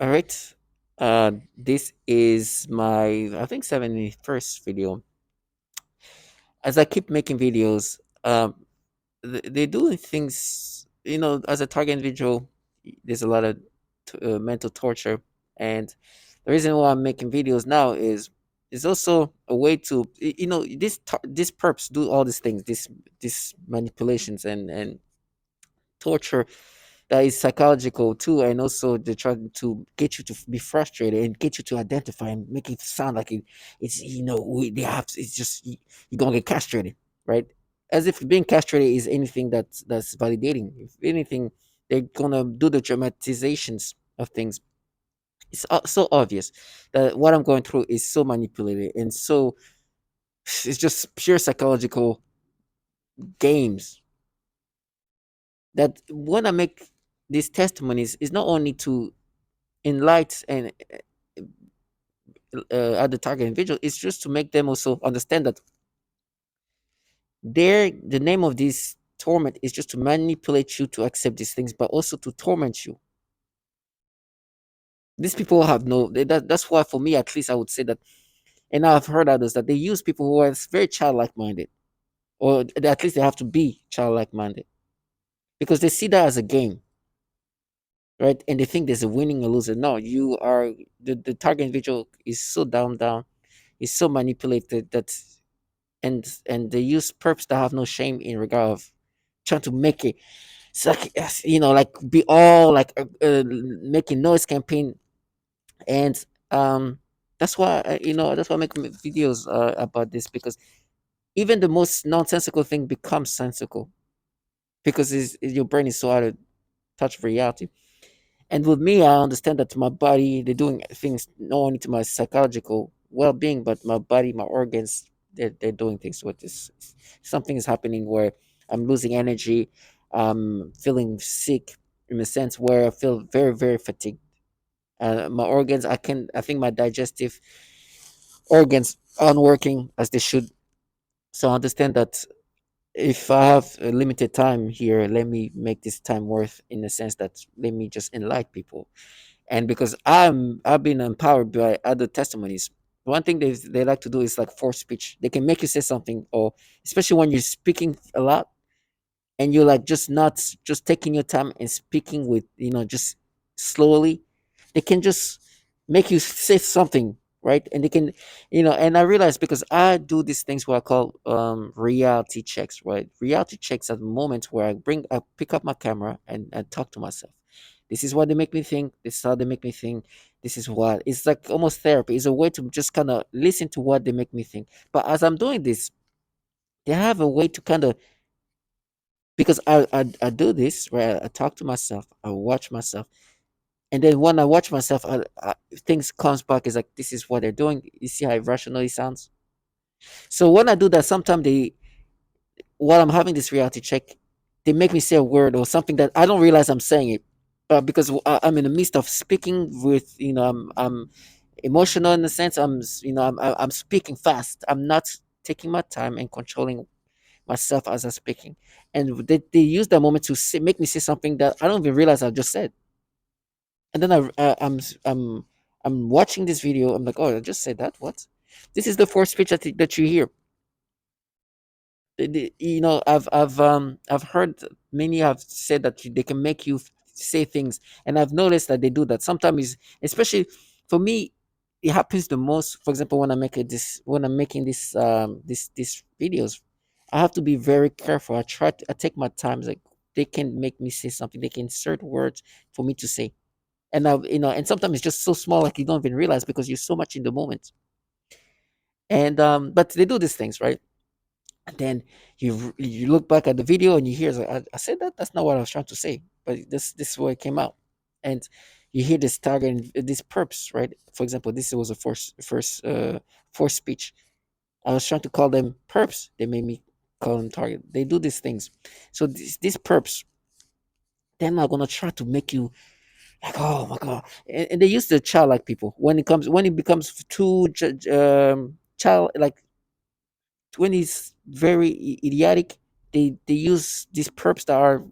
All right. This is my, I think, 71st video. As I keep making videos, they're doing things, as a target individual, there's a lot of mental torture. And the reason why I'm making videos now is also a way to, these perps do all these things, these manipulations and torture that is psychological too, and also they're trying to get you to be frustrated and get you to identify and make it sound like it's they have it's just you're gonna get castrated, right? As if being castrated is anything that's validating. If anything, they're gonna do the dramatizations of things. It's so obvious that what I'm going through is so manipulated and so it's just pure psychological games that when I make these testimonies is not only to enlighten and other target individual, it's just to make them also understand that the name of this torment is just to manipulate you to accept these things, but also to torment you. These people have that's why for me at least I would say that, and I've heard others that they use people who are very childlike minded, or at least they have to be childlike minded because they see that as a game, right? And they think there's a winning or loser. No, you are the target individual is so down, is so manipulated that and they use perps that have no shame in regard of trying to make it. It's like yes, like be all like making noise campaign, and um, that's why that's why I make videos about this because even the most nonsensical thing becomes sensical because your brain is so out of touch with reality. And with me, I understand that my body, they're doing things not only to my psychological well being, but my body, my organs, they're doing things with this. Something is happening where I'm losing energy, feeling sick in a sense where I feel very, very fatigued. My organs, I think my digestive organs aren't working as they should. So I understand that if I have a limited time here, let me make this time worth in the sense that let me just enlighten people. And because I've been empowered by other testimonies, one thing they like to do is like force speech. They can make you say something, or especially when you're speaking a lot and you're like just not just taking your time and speaking with just slowly, they can just make you say something, right? And they can, and I realize because I do these things what I call reality checks, right? Reality checks are the moments where I pick up my camera and talk to myself. This is what they make me think. This is how they make me think. This is what it's like almost therapy. It's a way to just kind of listen to what they make me think. But as I'm doing this, they have a way to kind of because I do this where I talk to myself, I watch myself, and then when I watch myself, things comes back is like this is what they're doing. You see how irrational it sounds. So when I do that, sometimes they while I'm having this reality check, they make me say a word or something that I don't realize I'm saying it, because I'm in the midst of speaking with I'm emotional in the sense I'm speaking fast. I'm not taking my time and controlling myself as I'm speaking. And they use that moment to make me say something that I don't even realize I just said. And then I'm watching this video. I'm like, oh, I just said that. What? This is the fourth speech that you hear. I've heard many have said that they can make you say things, and I've noticed that they do that sometimes. Especially for me, it happens the most. For example, when I'm making this videos, I have to be very careful. I take my time. Like they can make me say something. They can insert words for me to say, and and sometimes it's just so small like you don't even realize because you're so much in the moment. And but they do these things, right? And then you look back at the video and you hear it's like, I said that that's not what I was trying to say, but this is where it came out. And you hear this target and this perps, right? For example, this was a first speech. I was trying to call them perps. They made me call them target. They do these things. So these perps, they're not gonna try to make you like, oh my god. And they use the childlike people when it becomes too child like when he's very idiotic, they use these perps that are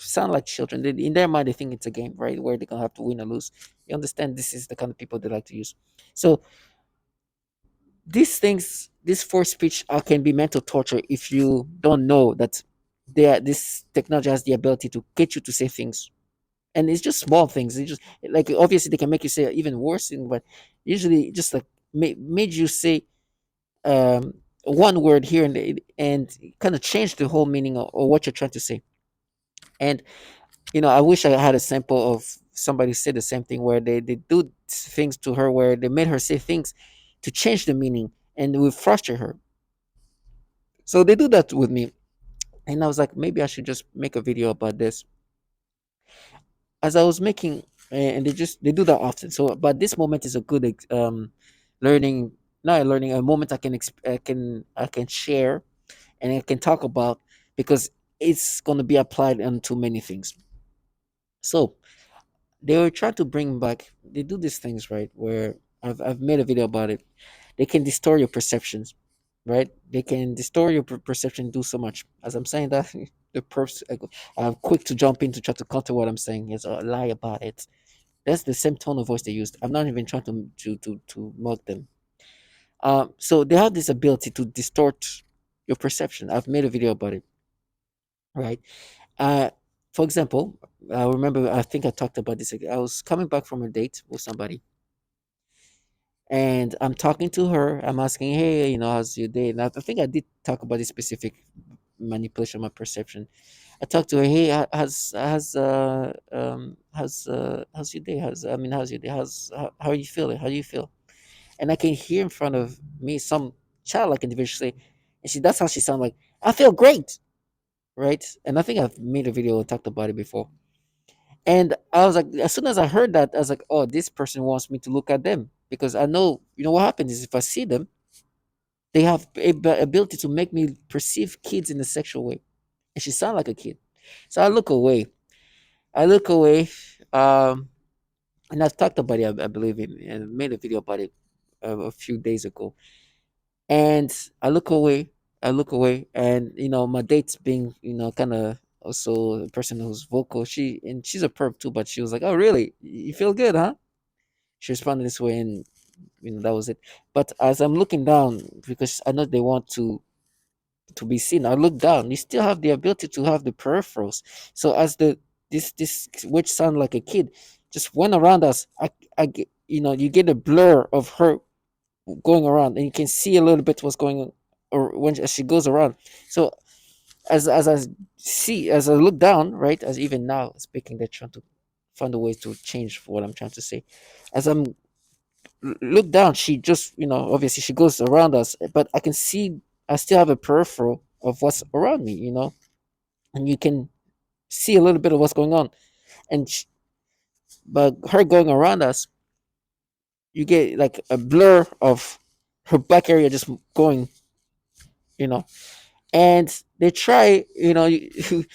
sound like children. In their mind, they think it's a game, right? Where they're gonna have to win or lose. You understand? This is the kind of people they like to use. So these things, this forced speech, can be mental torture if you don't know that this technology has the ability to get you to say things, and it's just small things. It's just like, obviously they can make you say even worse thing, but usually just like made you say one word here and kind of change the whole meaning or what you're trying to say. And I wish I had a sample of somebody said the same thing where they do things to her where they made her say things to change the meaning and it would frustrate her. So they do that with me, and I was like, maybe I should just make a video about this. As I was making, and they do that often. So, but this moment is a good learning, not a learning, a moment I can share and I can talk about, because it's going to be applied into many things. So they were trying to bring back. They do these things, right, where I've made a video about it. They can distort your perceptions, right? They can distort your perception, do so much. As I'm saying that, the I'm quick to jump in to try to counter what I'm saying. Is a lie about it. That's the same tone of voice they used. I'm not even trying to mock them. So they have this ability to distort your perception. I've made a video about it, right? Uh, for example, I remember, I think I talked about this. I was coming back from a date with somebody, and I'm talking to her. I'm asking, hey, how's your day? And I think I did talk about this specific manipulation of my perception. I talked to her, hey, how's your day? How's your day? How are you feeling? How do you feel? And I can hear in front of me some childlike individual say, and that's how she sounded like, I feel great, right? And I think I've made a video and talked about it before. And I was like, as soon as I heard that, I was like, oh, this person wants me to look at them, because I know, what happens is if I see them, they have ability to make me perceive kids in a sexual way, and she sound like a kid. So I look away. I look away. Um, and I've talked about it, I believe, and made a video about it a few days ago. And I look away. I look away, and my date's being, kind of also a person who's vocal. She's a perp too, but she was like, "Oh, really? You feel good, huh?" She responded this way, and that was it. But as I'm looking down, because I know they want to be seen, I look down. You still have the ability to have the peripherals. So as this which sound like a kid just went around us, I get, you get a blur of her going around, and you can see a little bit what's going on, or as she goes around. So as I look down, right, as even now speaking, they're trying to find a way to change what I'm trying to say. As I'm look down, she just, obviously she goes around us, but I can see, I still have a peripheral of what's around me, and you can see a little bit of what's going on. And but her going around us, you get like a blur of her back area just going, you know. And they try, to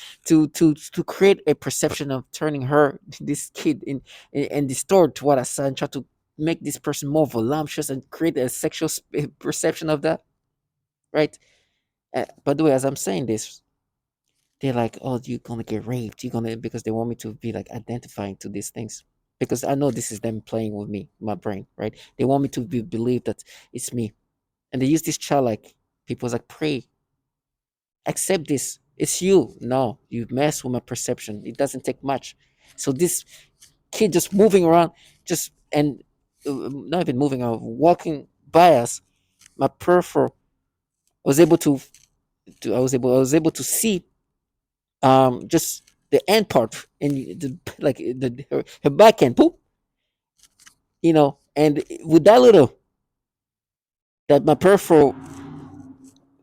create a perception of turning her, this kid, and distort what I said, and try to make this person more voluptuous and create a sexual perception of that, right? By the way, as I'm saying this, they're like, "Oh, you're gonna get raped. You're gonna," because they want me to be like identifying to these things, because I know this is them playing with me, my brain, right? They want me to believe that it's me, and they use this child like people's like, pray, accept this. It's you. No, you mess with my perception. It doesn't take much. So this kid just moving around, just and not even moving around, walking by us, my peripheral was able I was able to see just the end part, and like her back end, poop, and with that little that my peripheral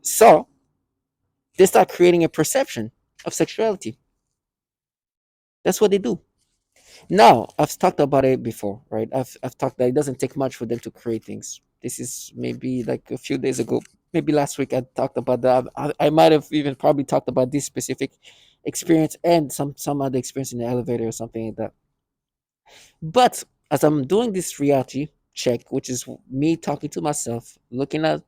saw, they start creating a perception of sexuality. That's what they do. Now, I've talked about it before, right? I've talked that it doesn't take much for them to create things. This is maybe like a few days ago, maybe last week. I talked about that. I might have even probably talked about this specific experience and some other experience in the elevator or something like that. But as I'm doing this reality check, which is me talking to myself, looking at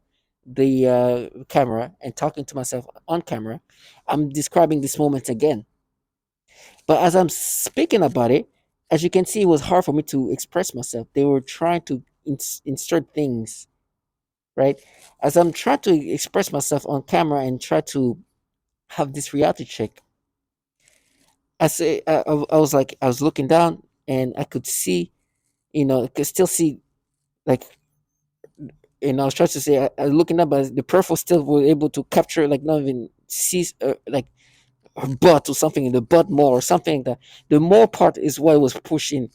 the camera and talking to myself on camera, I'm describing this moment again. But as I'm speaking about it, as you can see, it was hard for me to express myself. They were trying to insert things, right? As I'm trying to express myself on camera and try to have this reality check, I say I was like I was looking down and I could see, I could still see like, and I was trying to say I was looking up, but the peripheral still were able to capture like not even see like her butt or something in the butt more or something like that. The more part is what was pushing.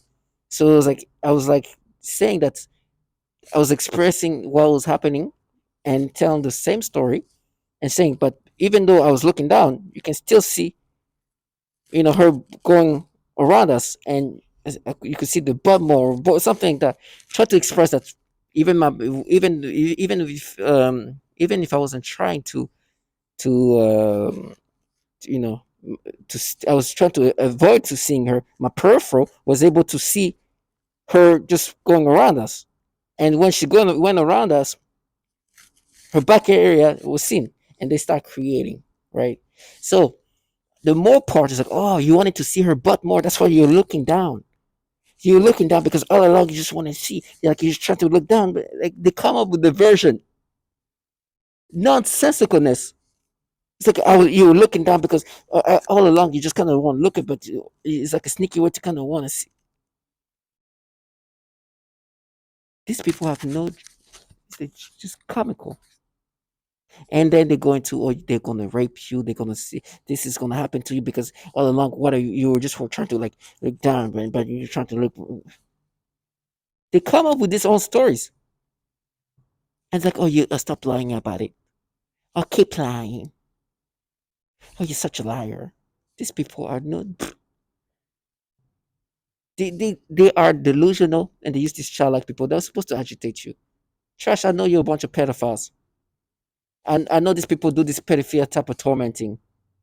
So it was like I was like saying that I was expressing what was happening and telling the same story and saying, but even though I was looking down, you can still see, her going around us, and you could see the butt more, something like that. Try to express that even my even if I wasn't trying to you know I was trying to avoid to seeing her. My peripheral was able to see her just going around us, and when she went around us, her back area was seen, and they start creating, right. So the more part is like, oh, you wanted to see her butt more. That's why you're looking down. You're looking down because all along you just want to see. Like you're just trying to look down, but like they come up with the version nonsensicalness. It's like you were looking down because all along you just kind of want to look at, but it's like a sneaky way to kind of want to see. These people have no, it's just comical. And then they're going to, or they're going to rape you. They're going to see this is going to happen to you because all along, what are you? You were just trying to like look down, but you're trying to look. They come up with these own stories. And it's like, oh, you stop lying about it. Oh, keep lying. Oh, you're such a liar. These people are not. They are delusional and they use these childlike people. They're supposed to agitate you. Trash, I know you're a bunch of pedophiles. And I know these people do this pedophilia type of tormenting.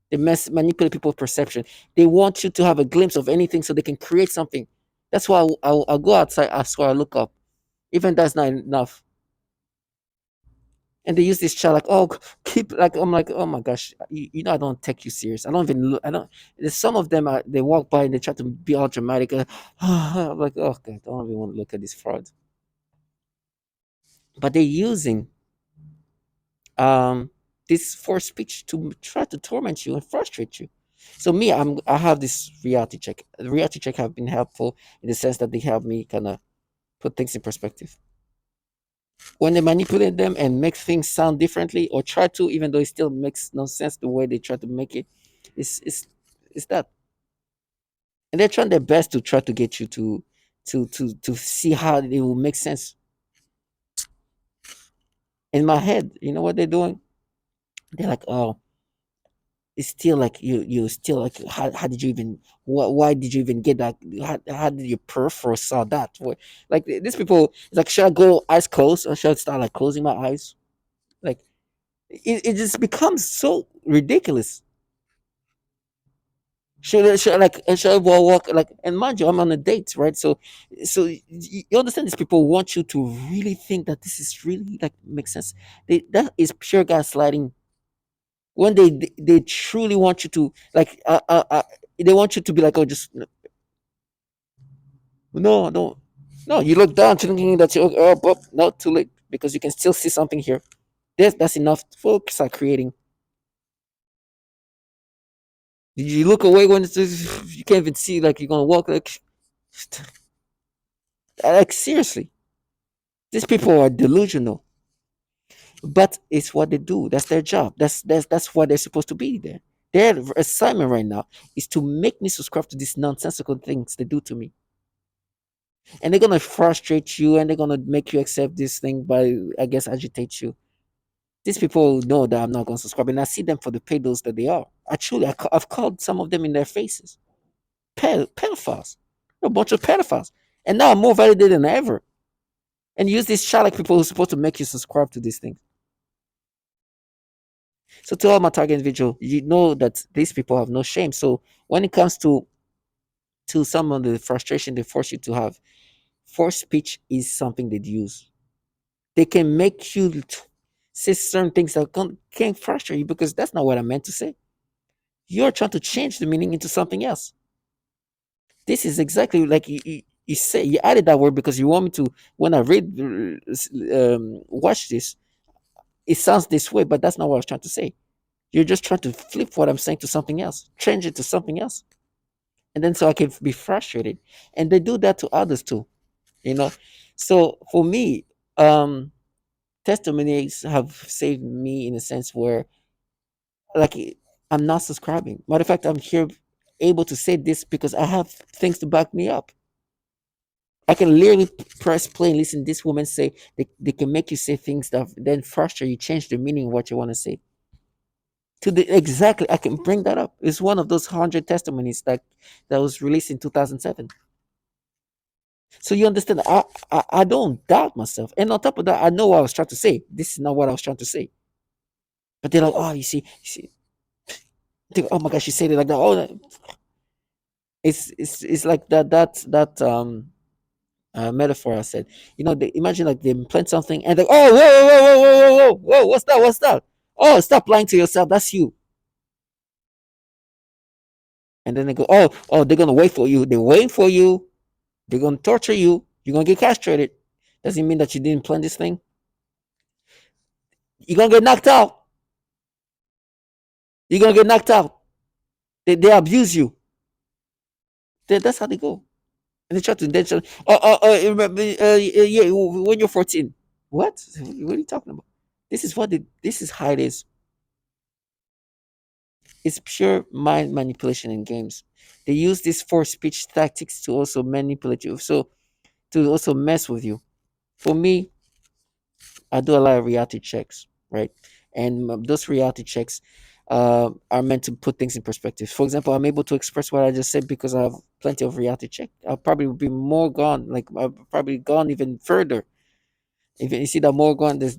They manipulate people's perception. They want you to have a glimpse of anything so they can create something. That's why I'll go outside. I swear I look up. Even that's not enough. And they use this child like, oh, keep like, I'm like, oh my gosh, I don't take you serious. I don't even look. I don't. There's some of them they walk by and they try to be all dramatic. I'm like, oh god, I don't even want to look at this fraud. But they're using um this forced speech to try to torment you and frustrate you. So me, I have this reality check. The reality check have been helpful in the sense that they help me kind of put things in perspective. When they manipulate them and make things sound differently or try to, even though it still makes no sense the way they try to make it, it's it's that. And they're trying their best to try to get you to see how it will make sense. In my head, you know what they're doing? They're like, oh, it's still like you still like, how did you even, why did you even get that, how did your peripheral saw that? Like these people, it's like, should I go eyes closed or should I start like closing my eyes? Like it just becomes so ridiculous. Should I like should I walk like, and mind you, I'm on a date, right? So you understand, these people want you to really think that this is really like makes sense. That is pure gaslighting. When they truly want you to like they want you to be like, oh, just no, no. You look down thinking that you, no, too late, because you can still see something here. That's enough. Folks are creating. Did you look away when you can't even see, like you're gonna walk like seriously? These people are delusional, but it's what they do. That's their job. That's why they're supposed to be there. Their assignment right now is to make me subscribe to these nonsensical things they do to me, and they're gonna frustrate you, and they're gonna make you accept this thing by, I guess, agitate you. These people know that I'm not gonna subscribe, and I see them for the pedos that they are. Actually, I've called some of them in their faces, pedophiles, a bunch of pedophiles, and now I'm more validated than ever. And use these childlike people who's supposed to make you subscribe to these things. So to all my target individual, you know that these people have no shame. So when it comes to some of the frustration they force you to have, forced speech is something they use. They can make you say certain things that can frustrate you because that's not what I meant to say. You're trying to change the meaning into something else. This is exactly like you say you added that word because you want me to when I read watch this, it sounds this way, but that's not what I was trying to say. You're just trying to flip what I'm saying to something else, change it to something else, and then so I can be frustrated. And they do that to others too, you know. So for me, um, testimonies have saved me in a sense where, like, I'm not subscribing. Matter of fact, I'm here able to say this because I have things to back me up. I can literally press play and listen. This woman say they can make you say things that then frustrate you, change the meaning of what you want to say. To the exactly, I can bring that up. It's one of those 100 testimonies that was released in 2007. So you understand, I don't doubt myself, and on top of that, I know what I was trying to say. This is not what I was trying to say, but they're like, oh, you see, oh my gosh, she said it like that. Oh, it's like that metaphor I said. They imagine like they plant something and they, oh, whoa, whoa, whoa, whoa, whoa, whoa, whoa, what's that? What's that? Oh, stop lying to yourself. That's you. And then they go, oh, they're gonna wait for you. They're waiting for you. They're gonna torture you. You're gonna get castrated. Doesn't mean that you didn't plan this thing. You're gonna get knocked out. You're gonna get knocked out. They abuse you. That's how they go. And they try to intention. Remember, yeah, when you're 14. What? What are you talking about? This is how it is. It's pure mind manipulation in games. They use these forced speech tactics to also manipulate you. So to also mess with you. For me, I do a lot of reality checks, right? And those reality checks are meant to put things in perspective. For example, I'm able to express what I just said because I have plenty of reality check. I'll probably be more gone, like I've probably gone even further. If you see that more gone, this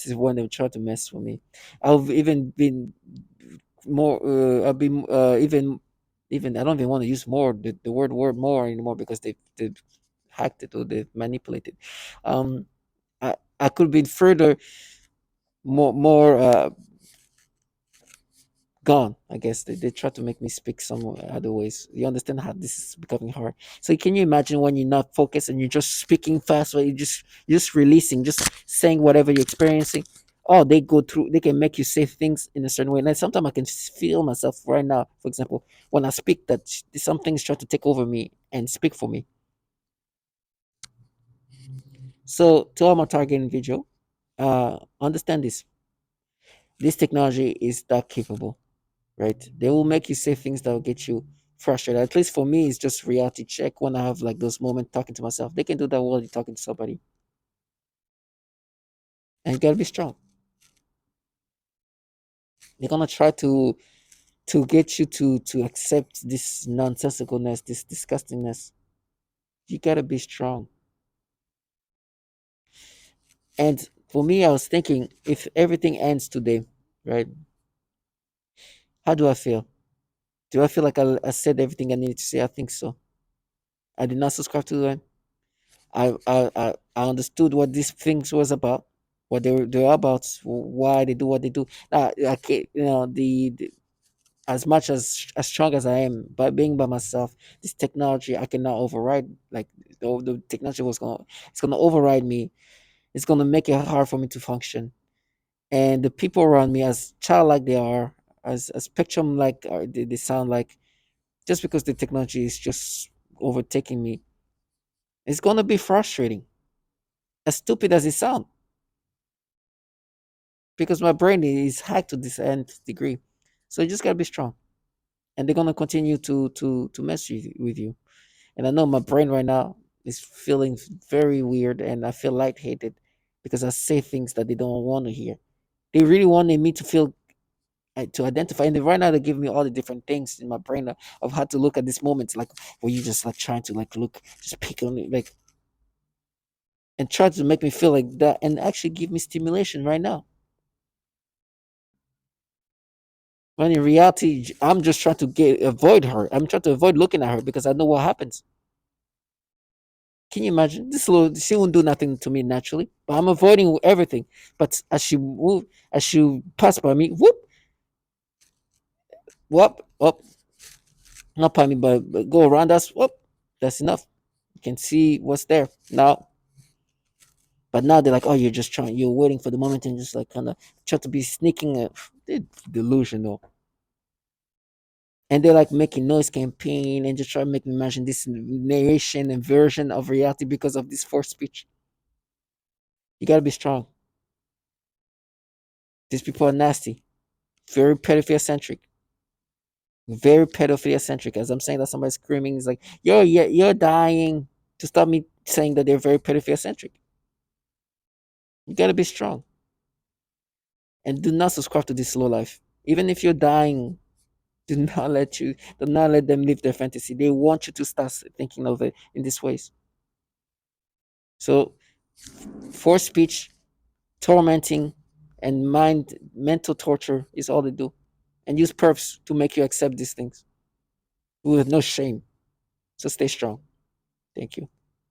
is when they try to mess with me. I've even been more. I've been even I don't even want to use more the word more anymore because they've hacked it or they've manipulated. Um, I could be further more gone. I guess they try to make me speak some other ways. You understand how this is becoming hard. So can you imagine when you're not focused and you're just speaking fast, or you're just releasing, just saying whatever you're experiencing? Oh, they go through. They can make you say things in a certain way. And sometimes I can feel myself right now. For example, when I speak, that some things try to take over me and speak for me. So to all my target individual, understand this. This technology is that capable, right? They will make you say things that will get you frustrated. At least for me, it's just reality check when I have like those moments talking to myself. They can do that while you're talking to somebody. And you gotta be strong. They're gonna try to get you to accept this nonsensicalness, this disgustingness. You gotta be strong. And for me, I was thinking if everything ends today, right? How do I feel? Do I feel like I said everything I needed to say? I think so. I did not subscribe to them. I understood what these things was about, what they're about, why they do what they do. I can't, as much as strong as I am, by being by myself, this technology I cannot override. Like the technology it's gonna override me. It's gonna make it hard for me to function. And the people around me, as childlike they are, as spectrum like they sound like, just because the technology is just overtaking me, it's gonna be frustrating. As stupid as it sounds, because my brain is hacked to this nth degree. So you just gotta be strong, and they're gonna continue to mess with you. And I know my brain right now is feeling very weird, and I feel lightheaded because I say things that they don't want to hear. They really wanted me to feel to identify, and right now they give me all the different things in my brain of how to look at this moment, like where you just like trying to like look, just pick on it, like and try to make me feel like that, and actually give me stimulation right now. When in reality, I'm just trying to avoid her. I'm trying to avoid looking at her because I know what happens. Can you imagine? This little she won't do nothing to me naturally, but I'm avoiding everything. But as she passed by me, whoop, whoop, whoop. Not pardon me, but go around us. Whoop, that's enough. You can see what's there now. But now they're like, oh, you're just trying, you're waiting for the moment and just like kind of try to be sneaking. They're delusional. And they're like making noise campaign and just try to make me imagine this narration and version of reality because of this forced speech. You gotta be strong. These people are nasty, very pedophilia centric, very pedophilia centric. As I'm saying that somebody's screaming, is like, you're dying to stop me saying that they're very pedophilia centric. You gotta be strong and do not subscribe to this slow life. Even if you're dying, do not let them live their fantasy. They want you to start thinking of it in these ways. So forced speech, tormenting, and mental torture is all they do. And use perps to make you accept these things with no shame. So stay strong. Thank you.